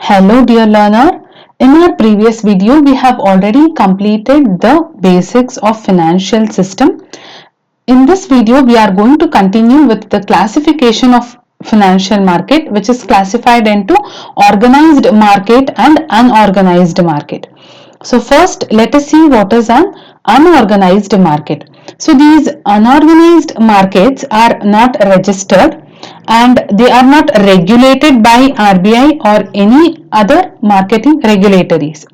Hello dear learner. In our previous video we have already completed the basics of financial system. In this video we are going to continue with the classification of financial market, which is classified into organized market and unorganized market. So first let us see what is an unorganized market. So these unorganized markets are not registered and they are not regulated by RBI or any other marketing regulatories.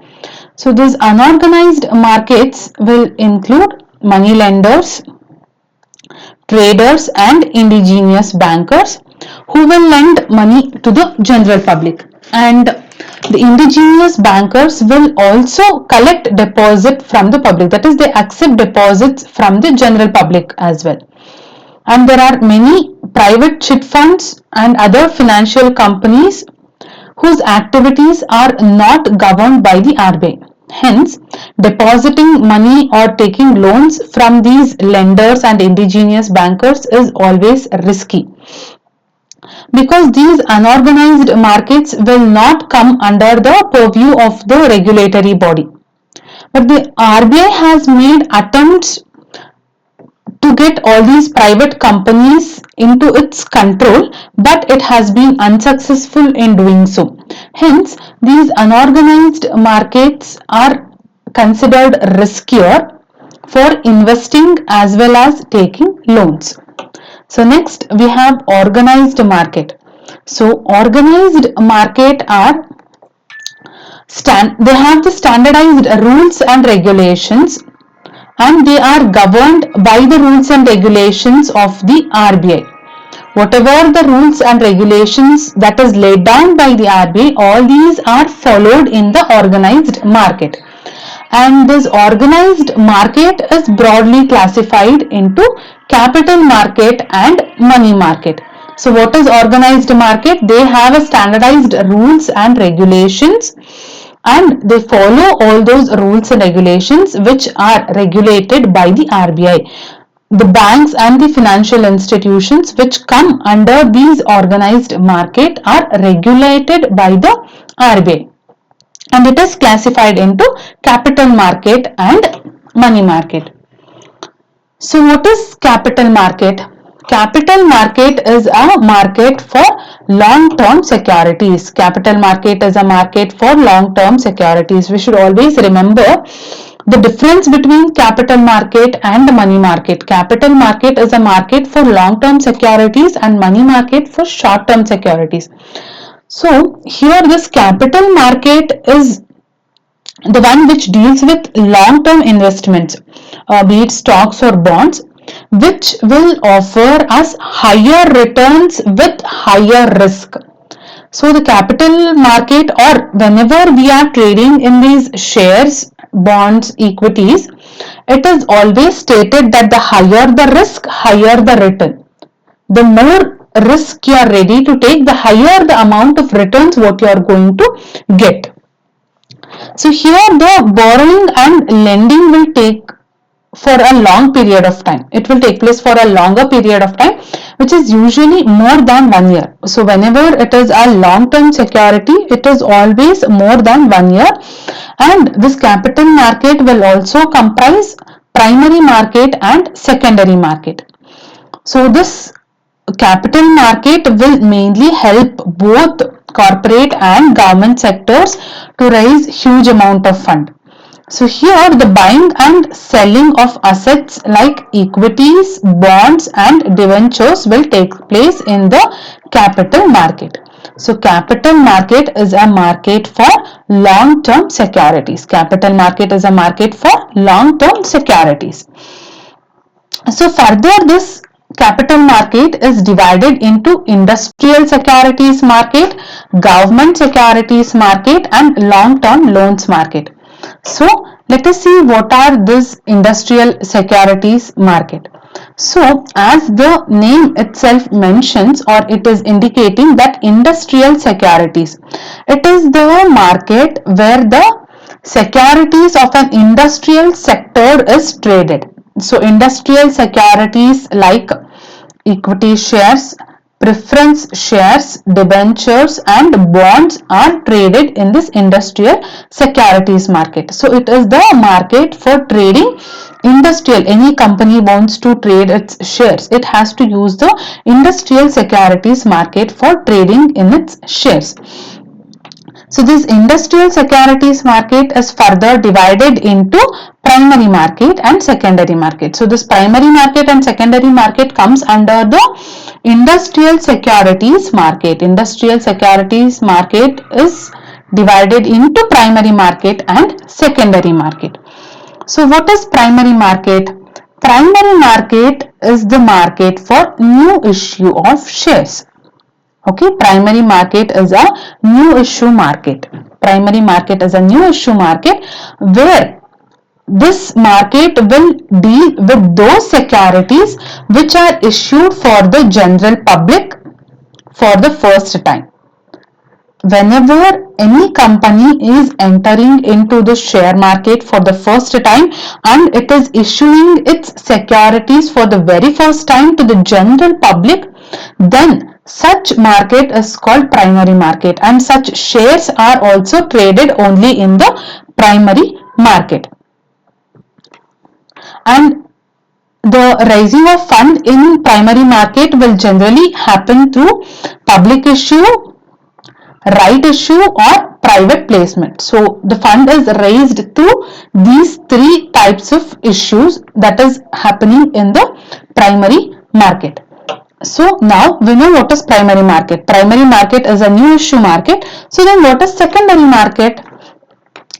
So these unorganized markets will include money lenders, traders and indigenous bankers who will lend money to the general public, and the indigenous bankers will also collect deposit from the public, that is they accept deposits from the general public as well. And there are many private chit funds and other financial companies whose activities are not governed by the RBI. Hence, depositing money or taking loans from these lenders and indigenous bankers is always risky, because these unorganized markets will not come under the purview of the regulatory body. But the RBI has made attempts to get all these private companies into its control, but it has been unsuccessful in doing so. Hence, these unorganized markets are considered riskier for investing as well as taking loans. So next we have organized market. So organized market are they have the standardized rules and regulations, and they are governed by the rules and regulations of the RBI. Whatever the rules and regulations that is laid down by the RBI, all these are followed in the organized market. And this organized market is broadly classified into capital market and money market. So what is organized market? They have a standardized rules and regulations, and they follow all those rules and regulations which are regulated by the RBI. The banks and the financial institutions which come under these organized market are regulated by the RBI, and it is classified into capital market and money market. So what is capital market? Capital market is a market for long-term securities. Capital market is a market for long-term securities. We should always remember the difference between capital market and money market. Capital market is a market for long-term securities and money market for short-term securities. So here this capital market is the one which deals with long-term investments, be it stocks or bonds, which will offer us higher returns with higher risk. So the capital market, or whenever we are trading in these shares, bonds, equities, it is always stated that the higher the risk, higher the return. The more risk you are ready to take, the higher the amount of returns what you are going to get. So here the borrowing and lending will take for a long period of time. It will take place for a longer period of time, which is usually more than 1 year. So whenever it is a long-term security, it is always more than 1 year. And this capital market will also comprise primary market and secondary market. So this capital market will mainly help both corporate and government sectors to raise huge amount of fund. So here the buying and selling of assets like equities, bonds and debentures will take place in the capital market. So capital market is a market for long-term securities. Capital market is a market for long-term securities. So further, this capital market is divided into industrial securities market, government securities market and long-term loans market. So let us see what are this industrial securities market. So as the name itself mentions, or it is indicating that industrial securities, it is the market where the securities of an industrial sector is traded. So industrial securities like equity shares, preference shares, debentures and bonds are traded in this industrial securities market. So it is the market for trading industrial. Any company wants to trade its shares, it has to use the industrial securities market for trading in its shares. So this industrial securities market is further divided into primary market and secondary market. So this primary market and secondary market comes under the industrial securities market. Industrial securities market is divided into primary market and secondary market. So what is primary market? Primary market is the market for new issue of shares. Okay, primary market is a new issue market. Primary market is a new issue market where this market will deal with those securities which are issued for the general public for the first time. Whenever any company is entering into the share market for the first time and it is issuing its securities for the very first time to the general public, then such market is called primary market, and such shares are also traded only in the primary market. And the raising of fund in primary market will generally happen through public issue, right issue or private placement. So the fund is raised through these three types of issues that is happening in the primary market. So now we know what is primary market. Primary market is a new issue market. So then what is secondary market?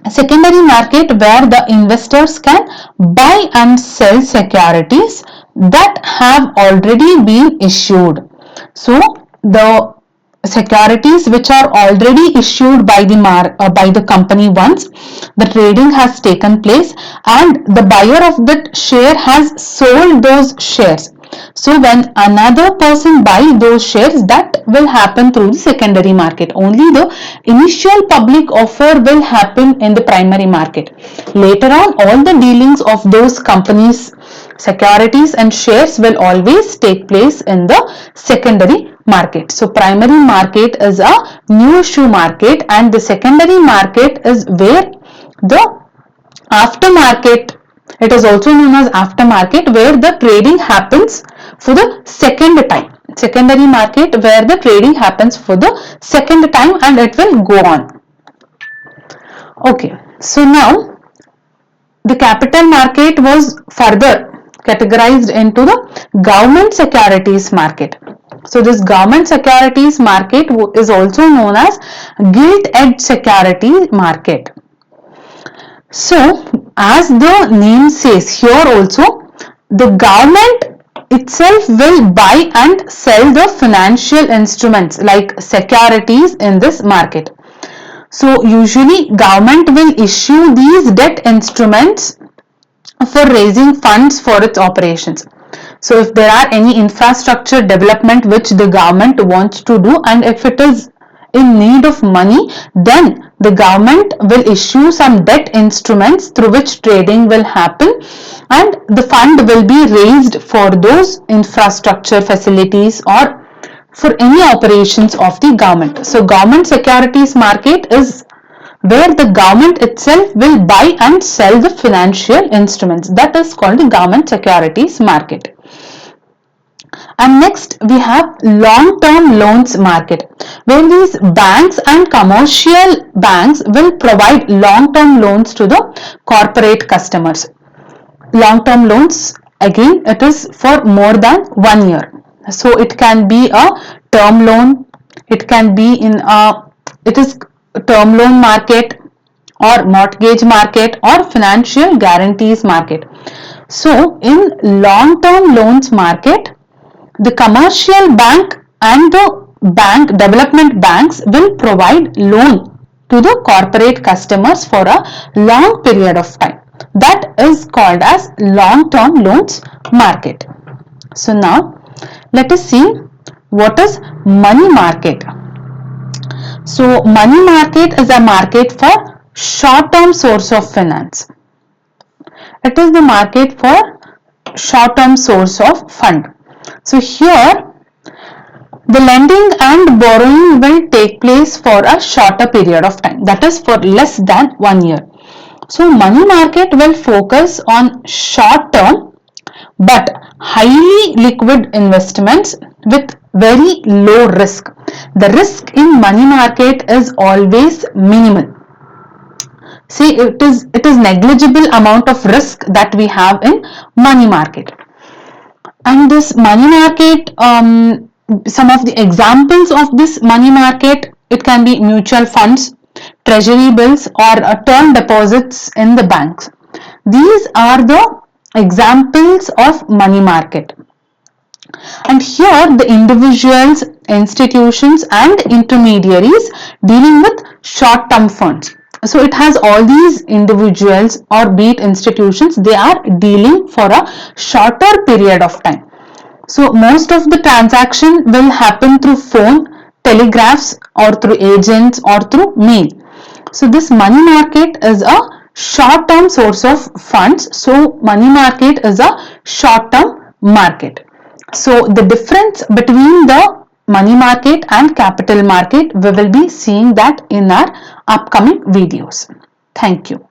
Secondary market where the investors can buy and sell securities that have already been issued. So the securities which are already issued by the company once the trading has taken place and the buyer of that share has sold those shares. So when another person buy those shares, that will happen through the secondary market. Only the initial public offer will happen in the primary market. Later on, all the dealings of those companies, securities and shares will always take place in the secondary market. So primary market is a new issue market and the secondary market is where the aftermarket, it is also known as aftermarket, where the trading happens for the second time. Secondary market where the trading happens for the second time and it will go on. Okay, so now the capital market was further categorized into the government securities market. So this government securities market is also known as gilt-edged security market. So as the name says, here also the government itself will buy and sell the financial instruments like securities in this market. So usually government will issue these debt instruments for raising funds for its operations. So if there are any infrastructure development which the government wants to do and if it is in need of money, then the government will issue some debt instruments through which trading will happen and the fund will be raised for those infrastructure facilities or for any operations of the government. So government securities market is where the government itself will buy and sell the financial instruments. That is called the government securities market. And next we have long-term loans market, where these banks and commercial banks will provide long-term loans to the corporate customers. Long-term loans, again, it is for more than 1 year. So it can be a term loan, it can be in a, it is term loan market or mortgage market or financial guarantees market. So in long-term loans market, the commercial bank and the bank development banks will provide loan to the corporate customers for a long period of time. That is called as long-term loans market. So now let us see what is money market. So money market is a market for short-term source of finance. It is the market for short-term source of fund. So here The lending and borrowing will take place for a shorter period of time, that is for less than 1 year. So money market will focus on short term but highly liquid investments with very low risk. The risk in money market is always minimal. See, it is negligible amount of risk that we have in money market. And this money market, some of the examples of this money market, it can be mutual funds, treasury bills, or term deposits in the banks. These are the examples of money market. And here the individuals, institutions and intermediaries dealing with short-term funds. So it has all these individuals or be it institutions, they are dealing for a shorter period of time. So most of the transaction will happen through phone, telegraphs or through agents or through mail. So this money market is a short-term source of funds. So money market is a short-term market. So the difference between the money market and capital market, we will be seeing that in our upcoming videos. Thank you.